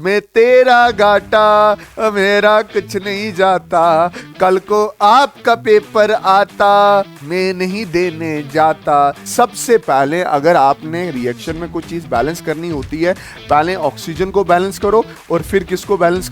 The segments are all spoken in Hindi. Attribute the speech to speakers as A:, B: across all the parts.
A: मैं तेरा घाटा मेरा कुछ नहीं जाता, कल को आपका पेपर आता मैं नहीं देने जाता। सबसे पहले अगर आपने रिएक्शन में कुछ चीज बैलेंस करनी होती है, पहले ऑक्सीजन को बैलेंस करो और फिर किसको बैलेंस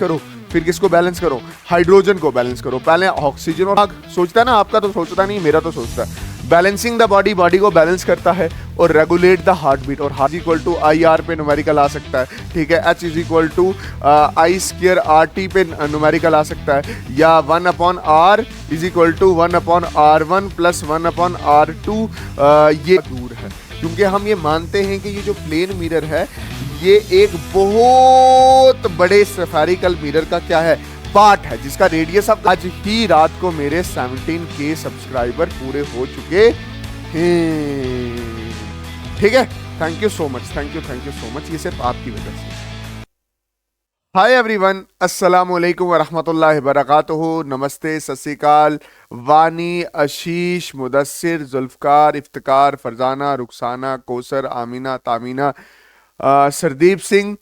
A: करो, हाइड्रोजन को बैलेंस करो। पहले ऑक्सीजन और आग सोचता है ना, आपका तो सोचता नहीं, मेरा तो सोचता है। बैलेंसिंग द बॉडी, बॉडी को बैलेंस करता है और रेगुलेट द हार्ट बीट। और heart equal to I R पे न्यूमेरिकल आ सकता है, ठीक है। H is equal to I square R T पे न्यूमेरिकल आ सकता है, या 1/r is equal to 1/r1 plus 1/r2। ये दूर है क्योंकि हम ये मानते हैं कि ये जो प्लेन मिरर है ये एक बहुत बड़े स्फेरिकल मिरर का क्या है, पार्ट है, जिसका रेडियस अब आज ही रात को मेरे 17K सब्सक्राइबर पूरे हो चुके हैं, ठीक है। Thank you so much, thank you so much, ये सिर्फ आपकी वजह से। हाय एवरीवन, अस्सलाम वालेकुम वरहमतुल्लाहि वबरकातुहू। नमस्ते, सत श्री अकाल। वानी, आशीष, मुदस्सिर, जुल्फकार, इफ्तिकार, फरजाना, रुखसाना, कौसर, आमीना, तामीना, सरदीप सिंह,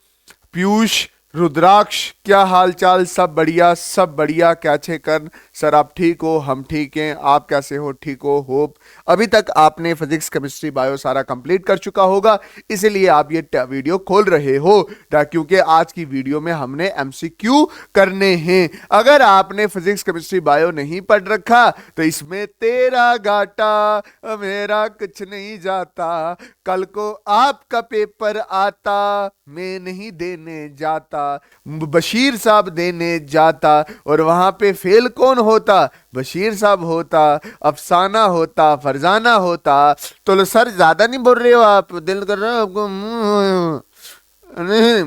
A: पीयूष, रुद्राक्ष, क्या हाल चाल? सब बढ़िया, सब बढ़िया। कैसे कर सर? आप ठीक हो? हम ठीक हैं। आप कैसे हो? ठीक हो? होप अभी तक आपने फिजिक्स, केमिस्ट्री, बायो सारा कंप्लीट कर चुका होगा, इसीलिए आप ये वीडियो खोल रहे हो, क्योंकि आज की वीडियो में हमने एमसीक्यू करने हैं। अगर आपने फिजिक्स, केमिस्ट्री, बायो नहीं पढ़ रखा तो इसमें तेरा घाटा मेरा कुछ नहीं जाता, कल को आपका पेपर आता मैं नहीं देने जाता। बशीर साहब देने जाता और वहां पे फेल कौन होता? बशीर साहब होता, अफसाना होता, फरजाना होता। तो सर ज्यादा नहीं बोल रहे हो आप? दिल कर रहा है आपको? नहीं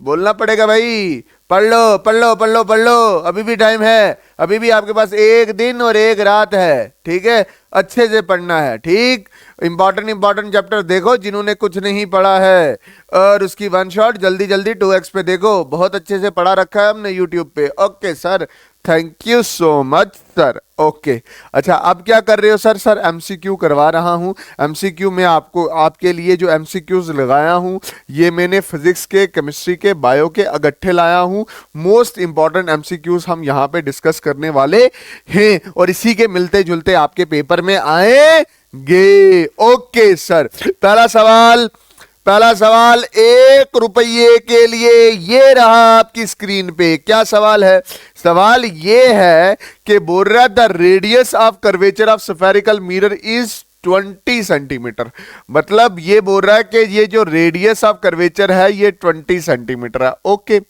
A: बोलना पड़ेगा भाई। पढ़ लो पढ़ लो पढ़ लो पढ़ लो, अभी भी टाइम है, अभी भी आपके पास एक दिन और एक रात है, ठीक है। अच्छे से पढ़ना है, ठीक। इंपॉर्टेंट चैप्टर देखो जिन्होंने कुछ नहीं पढ़ा है, और उसकी वन शॉट जल्दी जल्दी 2x पे देखो, बहुत अच्छे से पढ़ा रखा है हमने यूट्यूब पे। Okay sir, thank you so much sir. Okay अच्छा, अब क्या कर रहे हो सर? सर एमसीक्यू करवा रहा हूं। एमसीक्यू में आपको, आपके लिए जो एमसीक्यूज लगाया हूं ये मैंने फिजिक्स के, केमिस्ट्री के, बायो के इकट्ठे लाया हूं। मोस्ट इंपॉर्टेंट एमसीक्यूज हम यहां पे डिस्कस करने वाले हैं और इसी के मिलते जुलते आपके पेपर में आएंगे। ओके सर, पहला सवाल 1 रुपये के लिए ये रहा आपकी स्क्रीन पे। क्या सवाल है? सवाल ये है कि बोल रहा है the radius of curvature of spherical mirror is 20 centimetre. मतलब ये बोल रहा है कि ये जो रेडियस ऑफ कर्वेचर है ये 20 सेंटीमीटर है। Okay,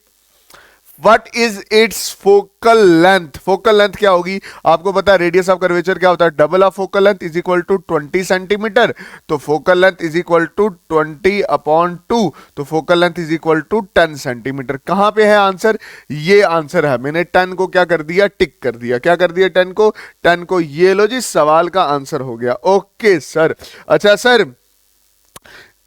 A: What is its focal length? Focal length क्या होगी? आपको पता है रेडियस ऑफ कर्वेचर क्या होता है? Double of focal length is equal to 20 centimetre. तो focal length is equal to 20/2, तो focal length is equal to 10 centimetre. कहां पे है आंसर? ये आंसर है। मैंने 10 को क्या कर दिया? टिक कर दिया। क्या कर दिया? 10 को ये लो जी, सवाल का आंसर हो गया। Okay sir. अच्छा सर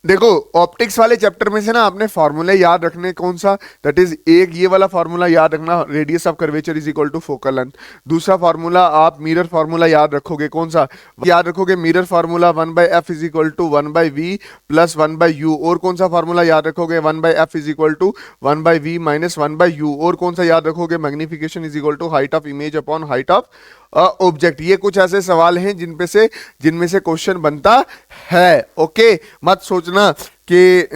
A: देखो, ऑप्टिक्स वाले चैप्टर में से ना आपने फॉर्मूले याद रखने, कौन सा? दैट इज, एक ये वाला फॉर्मूला याद रखना, radius of curvature is equal to focal length. दूसरा फॉर्मूला आप मिरर फॉर्मूला याद रखोगे, कौन सा याद रखोगे? Mirror formula 1/f is equal to 1/v plus 1/u। और कौन सा फॉर्मूला याद रखोगे? 1/f is equal to 1/v minus 1/u। और कौन सा याद रखोगे? Magnification is equal to height of image upon height of object. ये कुछ ऐसे सवाल हैं जिनमें से क्वेश्चन बनता है। ओके, मत सोचना कि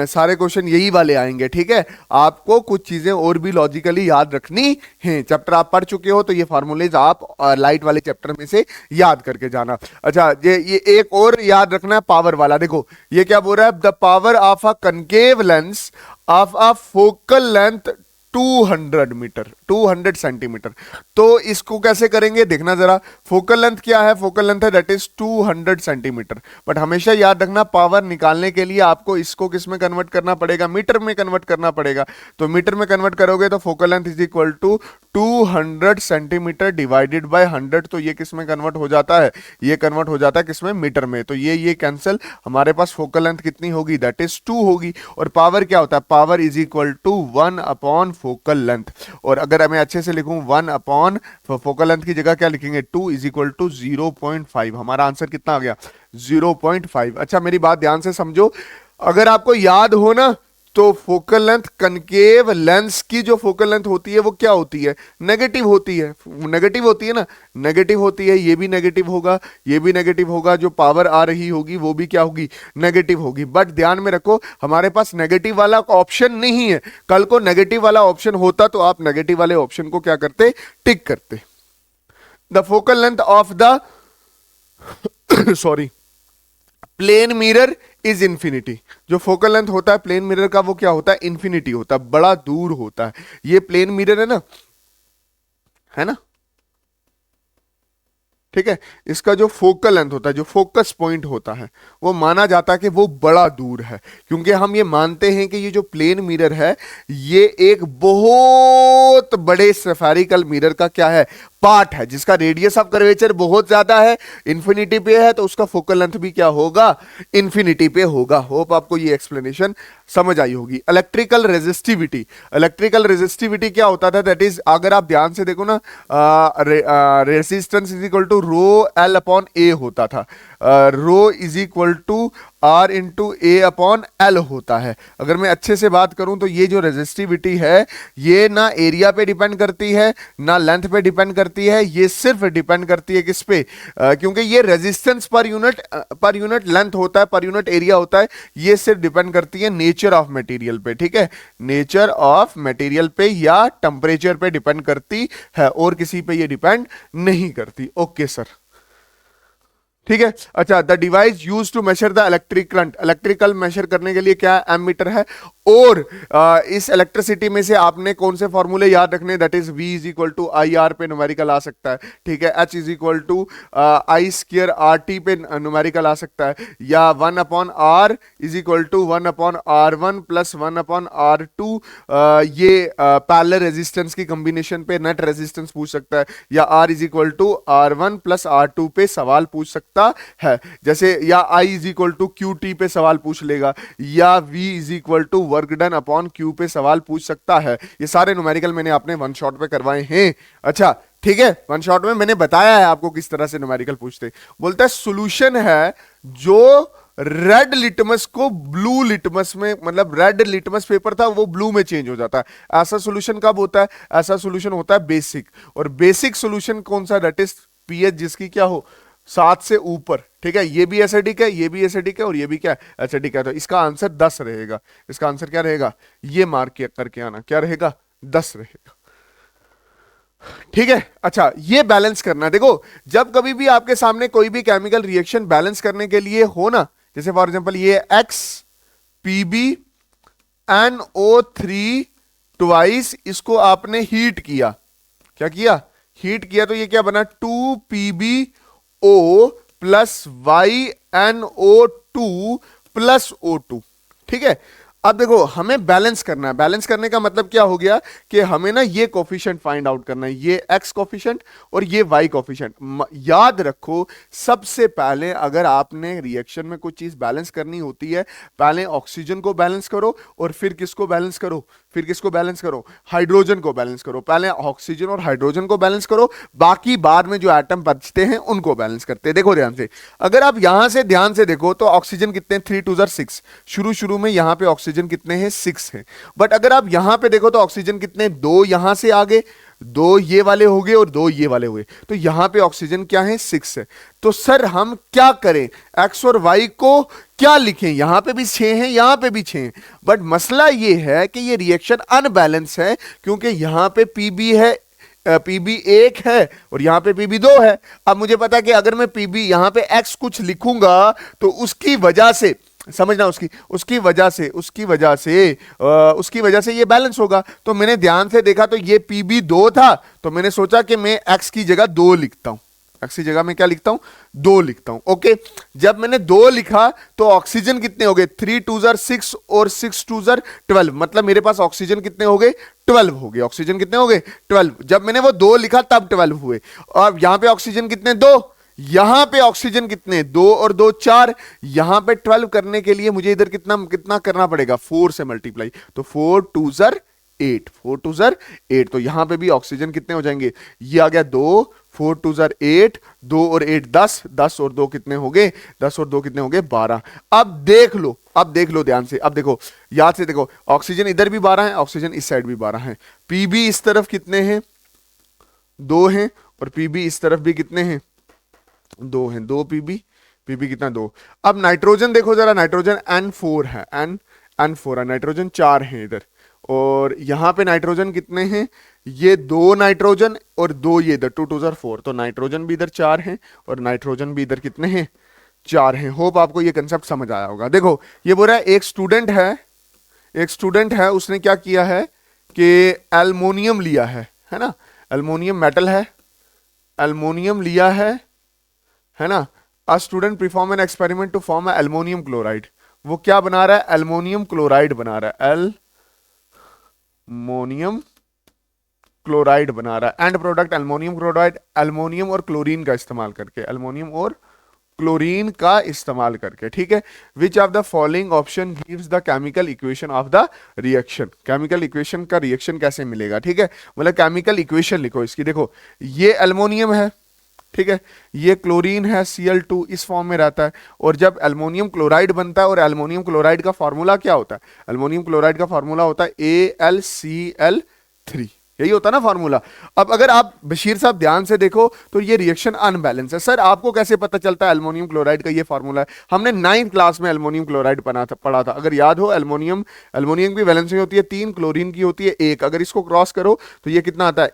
A: सारे क्वेश्चन यही वाले आएंगे, ठीक है। आपको कुछ चीजें और भी लॉजिकली याद रखनी हैं। चैप्टर आप पढ़ चुके हो तो ये फॉर्मूलेज आप लाइट वाले चैप्टर में से याद करके जाना। अच्छा, ये एक और याद रखना है, पावर वाला। देखो ये क्या बोल रहा है? The power of a concave lens of a focal length 200 metre, 200 centimetre. तो इसको कैसे करेंगे देखना जरा। फोकल लेंथ क्या है? फोकल लेंथ है दैट इज 200 सेंटीमीटर। बट हमेशा याद रखना, पावर निकालने के लिए आपको इसको किस में कन्वर्ट करना पड़ेगा? मीटर में कन्वर्ट करना पड़ेगा। तो मीटर में कन्वर्ट करोगे तो focal length is equal to 200 centimetre divided by 100। तो ये किस में कन्वर्ट हो जाता है? ये कन्वर्ट हो जाता है किस में? मीटर में। तो ये कैंसिल, हमारे पास फोकल लेंथ कितनी होगी? दैट इज 2 होगी। और पावर क्या होता है? Power is equal to 1/4 focal length. और अगर मैं अच्छे से लिखूं 1/, फोकल लेंथ की जगह क्या लिखेंगे? 2 इज इक्वल टू 0.5। हमारा आंसर कितना आ गया? 0.5। अच्छा मेरी बात ध्यान से समझो, अगर आपको याद हो ना तो फोकल लेंथ, कनकेव लेंस की जो फोकल लेंथ होती है वो क्या होती है? नेगेटिव होती है। नेगेटिव होती है ना, नेगेटिव होती है। ये भी नेगेटिव होगा, ये भी नेगेटिव होगा, जो पावर आ रही होगी वो भी क्या होगी? नेगेटिव होगी। बट ध्यान में रखो, हमारे पास नेगेटिव वाला ऑप्शन नहीं है। कल को नेगेटिव वाला ऑप्शन होता तो आप नेगेटिव वाले ऑप्शन को क्या करते? टिक करते। The focal length of the sorry plane mirror is infinity. जो फोकल लेंथ होता है प्लेन मिरर का वो क्या होता है? इंफिनिटी होता है, बड़ा दूर होता है। ये प्लेन मिरर है ना, ठीक है। इसका जो फोकल लेंथ होता है, जो फोकस पॉइंट होता है, वो माना जाता है कि वो बड़ा दूर है, क्योंकि हम ये मानते हैं कि ये जो प्लेन मिरर है ये एक बहुत बड़े स्फेरिकल मिरर का क्या है? पार्ट है, जिसका रेडियस ऑफ कर्वेचर बहुत ज्यादा है, इंफिनिटी पे है, तो उसका फोकल लेंथ भी क्या होगा? इंफिनिटी पे होगा। होप आपको ये एक्सप्लेनेशन समझ आई होगी। इलेक्ट्रिकल रेजिस्टिविटी, इलेक्ट्रिकल रेजिस्टिविटी क्या होता था? दैट इज, अगर आप ध्यान से देखो ना, resistance is equal to rho L upon A होता था। Rho is equal to R into A upon L होता है। अगर मैं अच्छे से बात करूं तो ये जो रेजिस्टिविटी है ये ना एरिया पे डिपेंड करती है ना लेंथ पे डिपेंड करती है, ये सिर्फ डिपेंड करती है किस पे? क्योंकि ये रेजिस्टेंस पर यूनिट लेंथ होता है, पर यूनिट एरिया होता है, ये सिर्फ डिपेंड करती है नेचर ऑफ मटेरियल पे, ठीक है। नेचर ऑफ मटेरियल पे या टेम्परेचर पे डिपेंड करती है, और किसी पे ये डिपेंड नहीं करती। ओके सर, ठीक है। अच्छा, the device use to measure the electric current, electrical measure करने के लिए क्या एमीटर है। और इस इलेक्ट्रिसिटी में से आपने कौन से फॉर्मूले याद रखने? That is V is equal to I R पे न्यूमेरिकल आ सकता है, ठीक है। H is equal to I square R T पे न्यूमेरिकल आ सकता है, या 1 upon R is equal to 1 upon R one plus 1 upon R two, ये पैरेलल रेजिस्टेंस की कॉम्बिनेशन पे नेट रेजिस्टेंस पूछ सकता है, या R is equal to R one plus R two पे सवाल पूछ सकता है, जैसे, या I is equal to Q T पे सवाल पूछ लेगा, या V is equal to work done upon Q पे सवाल पूछ सकता है। ये सारे न्यूमेरिकल मैंने आपने वन शॉट पे करवाए हैं। अच्छा, ठीक है, वन शॉट में मैंने बताया है आपको किस तरह से न्यूमेरिकल पूछते। बोलता है सॉल्यूशन है जो रेड लिटमस को ब्लू लिटमस में, मतलब रेड लिटमस पेपर था वो ब्लू में चेंज हो जाता है। ऐसा सॉल्यूशन कब होता है? ऐसा सॉल्यूशन होता है बेसिक। और बेसिक सॉल्यूशन कौन सा? दैट इज पीएच जिसकी क्या हो? 7 से ऊपर, ठीक है। ये भी एसिडिक है, ये भी एसिडिक है, और ये भी क्या एसिडिक है। तो इसका आंसर 10 रहेगा। इसका आंसर क्या रहेगा? ये मार्क करके आना, क्या रहेगा? 10 रहेगा, ठीक है। अच्छा, ये बैलेंस करना। देखो, जब कभी भी आपके सामने कोई भी केमिकल रिएक्शन बैलेंस करने के लिए हो ना, जैसे फॉर एग्जांपल ये X PB NO3 ट्वाइस, इसको आपने हीट किया, क्या किया? हीट किया, तो ये क्या बना? 2PbO plus YnO2 plus O2, ठीक है। अब देखो, हमें बैलेंस करना है। बैलेंस करने का मतलब क्या हो गया कि हमें ना ये कोफिशिएंट फाइंड आउट करना है, ये x कोफिशिएंट और ये y कोफिशिएंट। याद रखो, सबसे पहले अगर आपने रिएक्शन में कोई चीज बैलेंस करनी होती है, पहले ऑक्सीजन को बैलेंस करो, और फिर किसको बैलेंस करो? फिर किसको बैलेंस करो? हाइड्रोजन को बैलेंस करो। पहले ऑक्सीजन और हाइड्रोजन को बैलेंस करो, बाकी बाद में जो एटम बचते हैं उनको बैलेंस करते हैं। देखो ध्यान से, अगर आप यहां से ध्यान से देखो तो ऑक्सीजन कितने? 3 2 6। शुरू में यहां पे ऑक्सीजन कितने हैं? 6 हैं। बट अगर आप यहां पे देखो तो ऑक्सीजन कितने? 2 यहां से आगे, 2 ये वाले हो गए और 2 ये वाले हुए, तो यहां पे ऑक्सीजन क्या है? 6 है। तो सर हम क्या करें? एक्स और वाई को क्या लिखें? यहां पे भी 6 हैं, यहां पे भी 6 हैं। बट मसला ये है कि ये रिएक्शन अनबैलेंस है, क्योंकि यहां पे पीबी है, पीबी 1 है, और यहां पे पीबी 2 है। अब मुझे पता है कि अगर मैं पीबी यहां पे एक्स कुछ लिखूंगा तो उसकी वजह से, समझना, उसकी वजह से ये बैलेंस होगा। तो मैंने ध्यान से देखा तो ये पीबी 2 था, तो मैंने सोचा कि मैं एक्स की जगह 2 लिखता हूं। एक्स की जगह मैं क्या लिखता हूं? 2 लिखता हूं। ओके, जब मैंने 2 लिखा तो ऑक्सीजन कितने हो गए? 3 2 6 और 6 2 12, मतलब मेरे पास ऑक्सीजन कितने हो गए? 12 हो गए। ऑक्सीजन कितने हो गए? 12। जब मैंने वो 2 लिखा तब 12 हुए। और यहां पे ऑक्सीजन कितने? 2। यहां पे ऑक्सीजन कितने? 2 और 2 4। यहां पे 12 करने के लिए मुझे इधर कितना करना पड़ेगा? 4 से मल्टीप्लाई। तो 4 2 8, 4 2 8। तो यहां पे भी ऑक्सीजन कितने हो जाएंगे? ये आ गया 2, 4 2 जार 8, 2 और 8 10, 10 और 2 कितने हो गए, 10 और 2 कितने हो गए 12। अब देख लो ध्यान से, अब देखो याद से देखो, ऑक्सीजन इधर भी 12 है, ऑक्सीजन इस साइड भी 12 है, पीबी इस तरफ कितने हैं 2 हैं, और पीबी इस तरफ भी कितने हैं 2 हैं, 2 पीबी, पीबी कितना 2। अब नाइट्रोजन देखो जरा, नाइट्रोजन N4 है, N4 है, नाइट्रोजन 4 है इधर, और यहां पे नाइट्रोजन कितने हैं, ये 2 नाइट्रोजन और 2 ये इधर, 2 2 जार 4, तो नाइट्रोजन भी इधर 4 हैं और नाइट्रोजन भी इधर कितने हैं 4 हैं। होप आपको ये कंसेप्ट समझ आया होगा। देखो ये बोल रहा है एक स्टूडेंट है, उसने क्या किया है कि एल्युमिनियम लिया है ना, एल्युमिनियम मेटल है, एल्युमिनियम लिया है ना। A student perform an experiment to form aluminium chloride, वो क्या बना रहा है, एल्युमिनियम क्लोराइड बना रहा है, एल्युमिनियम क्लोराइड बना रहा है, and product aluminium chloride, aluminium और क्लोरीन का इस्तेमाल करके, एल्युमिनियम और क्लोरीन का इस्तेमाल करके, ठीक है। Which of the following option gives the chemical equation of the reaction, chemical equation का रिएक्शन कैसे मिलेगा, ठीक है, मतलब केमिकल इक्वेशन लिखो इसकी। देखो ये एल्युमिनियम है, ठीक है, ये क्लोरीन है Cl2 इस फॉर्म में रहता है, और जब एल्युमिनियम क्लोराइड बनता है, और एल्युमिनियम क्लोराइड का फार्मूला क्या होता है, एल्युमिनियम क्लोराइड का फार्मूला होता है AlCl3, यही होता है ना फार्मूला। अब अगर आप बशीर साहब ध्यान से देखो तो ये रिएक्शन अनबैलेंस है। सर आपको कैसे पता चलता है एल्युमिनियम क्लोराइड का ये फार्मूला है, हमने 9th क्लास में एल्युमिनियम क्लोराइड पढ़ा था, अगर याद हो। एल्युमिनियम की वैलेंसी होती है 3, क्लोरीन की होती है 1, अगर इसको क्रॉस करो तो ये कितना आता है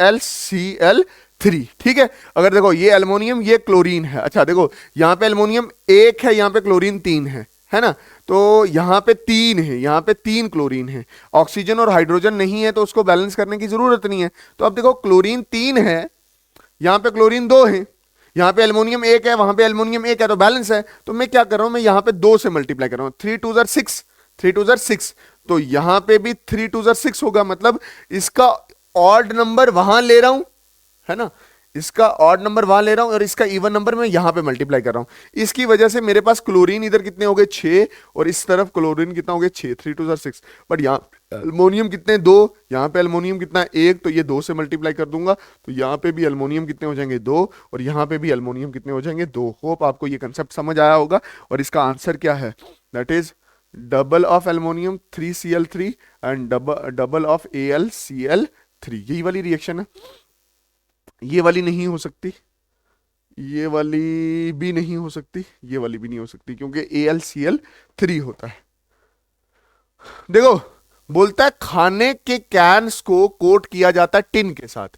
A: AlCl3, ठीक है। अगर देखो ये एल्युमिनियम ये क्लोरीन है, अच्छा देखो यहाँ पे एल्युमिनियम 1 है, यहाँ पे क्लोरीन 3 है ना, तो यहाँ पे 3 है, यहाँ पे 3 क्लोरीन है, ऑक्सीजन और हाइड्रोजन नहीं है तो उसको बैलेंस करने की जरूरत नहीं है। तो अब देखो क्लोरीन 3 है, यहाँ पे क्लोरीन 2 है, यहाँ पे एल्युमिनियम 1 है, वहां पे एल्युमिनियम 1 है, तो बैलेंस है। तो मैं क्या कर रहा हूं, मैं यहाँ पे 2 से मल्टीप्लाई कर रहा हूं, 3 2 जार 6, 3 2 जार 6, तो यहाँ पे भी 3 2 जार 6 होगा, मतलब इसका ऑड नंबर वहां ले रहा हूं, है ना, इसका ऑड नंबर वहां ले रहा हूं और इसका इवन नंबर मैं यहां पे मल्टीप्लाई कर रहा हूं। इसकी वजह से मेरे पास क्लोरीन इधर कितने हो गए 6, और इस तरफ क्लोरीन कितना हो गया 6, 3 2 जार 6, बट यहाँ एल्युमिनियम कितने 2, यहाँ पे एल्युमिनियम कितना 1, तो ये 2 से मल्टीप्लाई कर दूंगा, तो यहाँ पे भी एल्युमिनियम कितने हो जाएंगे 2, और यहाँ पे भी एल्युमिनियम कितने हो जाएंगे 2। होप आपको ये कंसेप्ट समझ आया होगा, और इसका आंसर क्या है, that is double of aluminium 3Cl3 and double of AlCl3, यही वाली रिएक्शन है। ये वाली नहीं हो सकती, ये वाली भी नहीं हो सकती, ये वाली भी नहीं हो सकती, क्योंकि AlCl3 होता है। देखो बोलता है खाने के कैन्स को कोट किया जाता है टिन के साथ,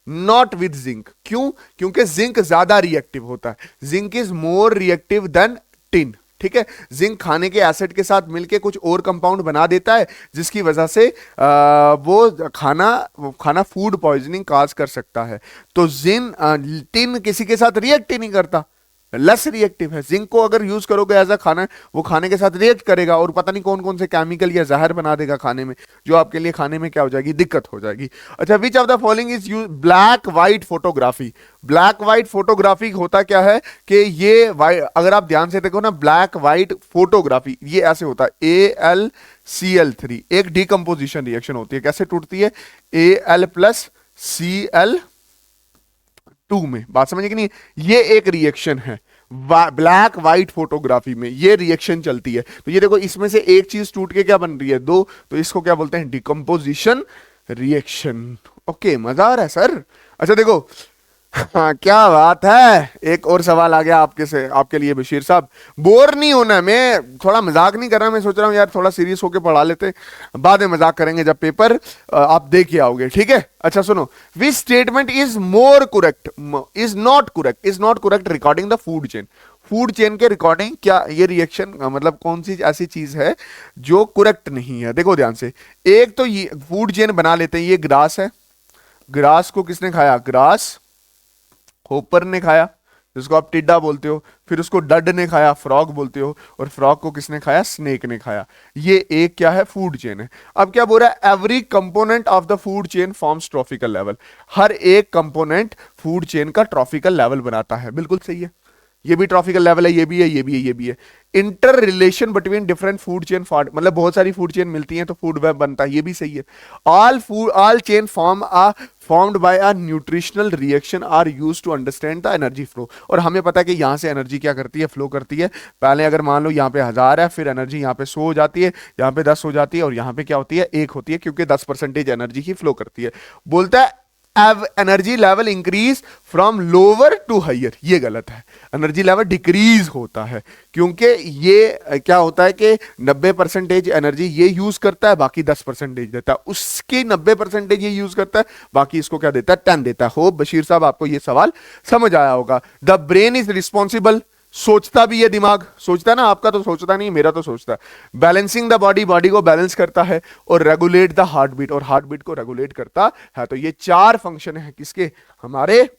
A: नॉट विद जिंक। क्यों, क्योंकि जिंक ज्यादा रिएक्टिव होता है, zinc is more reactive than tin, ठीक है। जिंक खाने के एसिड के साथ मिलके कुछ और कंपाउंड बना देता है, जिसकी वजह से वो खाना फूड पॉइजनिंग काज कर सकता है। तो टिन किसी के साथ रिएक्ट ही नहीं करता, लेस रिएक्टिव है। जिंक को अगर यूज करोगे एज अ खाना, वो खाने के साथ रिएक्ट करेगा और पता नहीं कौन कौन से केमिकल या जहर बना देगा खाने में, जो आपके लिए खाने में क्या हो जाएगी, दिक्कत हो जाएगी। अच्छा, which of the following is use black white photography. Black white photography होता क्या है कि ये अगर आप ध्यान से देखो ना, ब्लैक व्हाइट फोटोग्राफी ये ऐसे होता है, AlCl3 एक डिकम्पोजिशन रिएक्शन होती है, कैसे टूटती है, Al प्लस Cl2 में, बात समझे कि नहीं। ये एक रिएक्शन है ब्लैक व्हाइट फोटोग्राफी में, ये रिएक्शन चलती है। तो ये देखो इसमें से एक चीज टूट के क्या बन रही है 2, तो इसको क्या बोलते हैं, डिकम्पोजिशन रिएक्शन। ओके, मजा आ रहा है सर। अच्छा देखो, हाँ क्या बात है, एक और सवाल आ गया आपके लिए बशीर साहब। बोर नहीं होना, मैं थोड़ा मजाक नहीं कर रहा, मैं सोच रहा हूँ यार थोड़ा सीरियस होके पढ़ा लेते, बाद में मजाक करेंगे जब पेपर आप दे के आओगे, ठीक है। अच्छा सुनो, which statement is more correct, is not correct recording the food chain. Food chain के रिकॉर्डिंग क्या ये रिएक्शन मतलब कौन सी ऐसी चीज है जो करेक्ट नहीं है। देखो ध्यान से, एक तो ये फूड चेन बना लेते हैं, ये ग्रास है, ग्रास को किसने खाया, ग्रास होपर ने खाया, जिसको आप टिड्डा बोलते हो, फिर उसको डड ने खाया, फ्रॉग बोलते हो, और फ्रॉग को किसने खाया, स्नेक ने खाया। ये एक क्या है, फूड चेन है। अब क्या बोल रहा है, every component of the food chain forms trophical level. हर एक कंपोनेंट फूड चेन का ट्रॉफिकल लेवल बनाता है, बिल्कुल सही है, ये भी ट्रॉफिकल लेवल है, ये भी है, ये भी है, ये भी है। Inter relation between different food chain, मतलब बहुत सारी फूड चेन मिलती हैं तो फूड वेब बनता है, ये भी सही है। All chain form a formed by a nutritional reaction are used to understand the energy flow. और हमें पता है कि यहां से एनर्जी क्या करती है, फ्लो करती है। पहले अगर मान लो यहाँ पे 1000 है, फिर एनर्जी यहाँ पे 100 हो जाती है, यहाँ पे 10 हो जाती है, और यहाँ पे क्या होती है, 1 होती है, क्योंकि 10% एनर्जी ही फ्लो करती है। बोलता है energy level increase from lower to higher. ये गलत है, एनर्जी लेवल डिक्रीज होता है, क्योंकि ये क्या होता है कि 90% एनर्जी ये यूज करता है, बाकी 10% देता है, उसकी 90% ये यूज करता है, बाकी इसको क्या देता है, 10 देता है। होप बशीर साहब आपको ये सवाल समझ आया होगा। द ब्रेन इज रिस्पॉन्सिबल, सोचता भी है दिमाग, सोचता है ना, आपका तो सोचता नहीं, मेरा तो सोचता है। बैलेंसिंग द बॉडी, बॉडी को बैलेंस करता है, और रेगुलेट द हार्ट बीट, और हार्ट बीट को रेगुलेट करता है। तो ये 4 फंक्शन है किसके, हमारे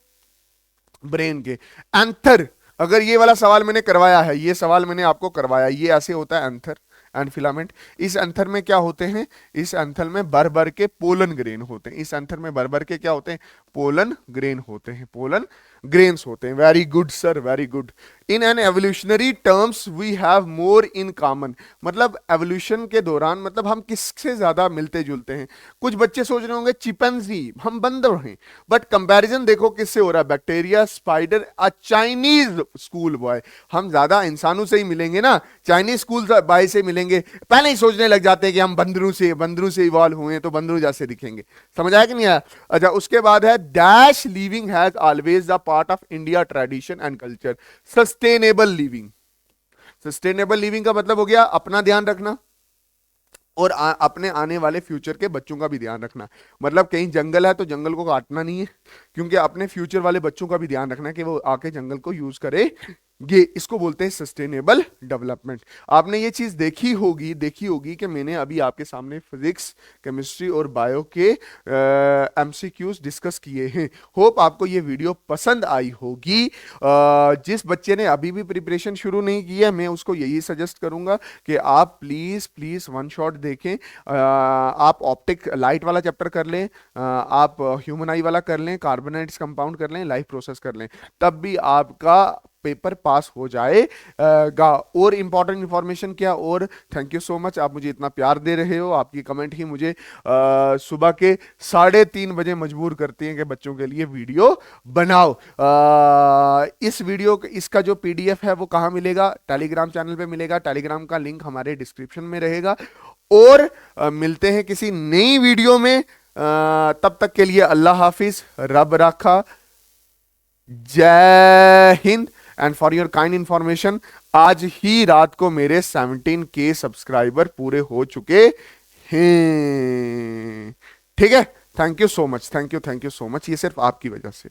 A: ब्रेन के। एंथर, अगर ये वाला सवाल मैंने करवाया है, ये सवाल मैंने आपको करवाया, ये ऐसे होता है एंथर एंड फिलामेंट। इस एंथर में क्या होते हैं, इस एंथर में भर भर के पोलन ग्रेन होते हैं। इस एंथर में भर भर के क्या होते हैं, पोलन ग्रेन होते हैं, पोलन ग्रेन्स होते हैं। Very good sir, very good. In an evolutionary terms we have more in common, मतलब एवोल्यूशन के दौरान मतलब हम किससे ज्यादा मिलते जुलते हैं। कुछ बच्चे सोच रहे होंगे चिंपैंजी, हम बंदर हैं, बट कंपैरिजन देखो किससे हो रहा है, bacteria, spider, a Chinese school boy. हम ज्यादा इंसानों से ही मिलेंगे ना, चाइनीज स्कूल बॉय से मिलेंगे, पहले ही सोचने लग जाते हैं कि हम बंदरों से इवॉल्व हुए हैं, तो बंदरों जैसे दिखेंगे। समझ आया कि नहीं आया? अच्छा, उसके बाद है dash living has always the part of India tradition and culture. Sustainable living, sustainable living का मतलब हो गया अपना ध्यान रखना और अपने आने वाले फ्यूचर के बच्चों का भी ध्यान रखना। मतलब कहीं जंगल है तो जंगल को काटना नहीं है, क्योंकि अपने फ्यूचर वाले बच्चों का भी ध्यान रखना है कि वो आके जंगल को यूज करे। ये इसको बोलते हैं सस्टेनेबल डेवलपमेंट। आपने ये चीज देखी होगी कि मैंने अभी आपके सामने फिजिक्स, केमिस्ट्री और बायो के एमसीक्यूज डिस्कस किए हैं। होप आपको ये वीडियो पसंद आई होगी। जिस बच्चे ने अभी भी प्रिपरेशन शुरू नहीं की है, मैं उसको यही सजेस्ट करूंगा कि आप प्लीज वन शॉट देखें। आप ऑप्टिक लाइट वाला चैप्टर कर लें, आप ह्यूमन आई वाला कर लें, कार्बोनेट्स कंपाउंड कर लें, लाइफ प्रोसेस कर लें, तब भी आपका पेपर पास हो जाएगा। और इंपॉर्टेंट इंफॉर्मेशन क्या, और थैंक यू सो मच, आप मुझे इतना प्यार दे रहे हो। आपकी कमेंट ही मुझे सुबह के 3:30 बजे मजबूर करती हैं कि बच्चों के लिए वीडियो बनाओ। इस वीडियो इसका जो पीडीएफ है वो कहाँ मिलेगा, टेलीग्राम चैनल पे मिलेगा। टेलीग्राम का लिंक हमारे डिस्क्रिप्शन में रहेगा। और मिलते हैं किसी नई वीडियो में। तब तक के लिए अल्लाह हाफिज, रब राखा, जय Hind. And for your kind information, आज ही रात को मेरे 17K सब्सक्राइबर पूरे हो चुके हैं। ठीक है, thank you so much, thank you so much. ये सिर्फ आपकी वजह से।